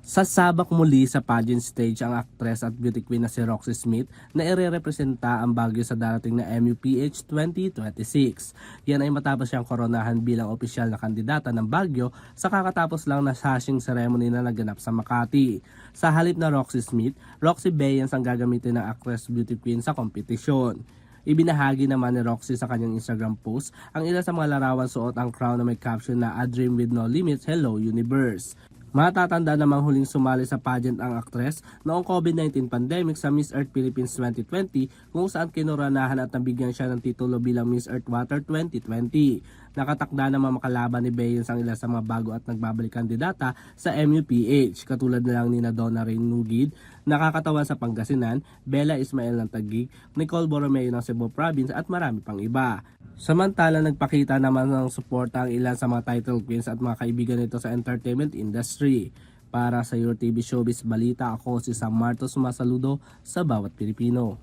Sasabak muli sa pageant stage ang actress at beauty queen na si Roxy Smith na irerepresenta ang Baguio sa darating na MUPH 2026. Yan ay matapos siyang koronahan bilang opisyal na kandidata ng Baguio sa kakatapos lang na hashing ceremony na naganap sa Makati. Sa halip na Roxy Smith, Roxy Bayans ang gagamitin ng actress beauty queen sa kompetisyon. Ibinahagi naman ni Roxy sa kanyang Instagram post ang ilan sa mga larawan suot ang crown na may caption na A Dream with No Limits, Hello Universe. Matatanda namang huling sumali sa pageant ang aktres noong COVID-19 pandemic sa Miss Earth Philippines 2020 kung saan kinoronahan at nabigyan siya ng titulo bilang Miss Earth Water 2020. Nakatakda naman makalaban ni Bayans ang ilan sa mga bago at nagbabalik kandidata sa MUPH katulad na lang ni Donna Rain Nugid, Nakakatawan sa Pangasinan, Bella Ismael ng Taguig, Nicole Borromeo ng Cebu Province at marami pang iba. Samantala nagpakita naman ng suporta ang ilan sa mga title queens at mga kaibigan nito sa entertainment industry. Para sa Your TV Showbiz Balita, ako si Sam Martos, sumasaludo sa bawat Pilipino.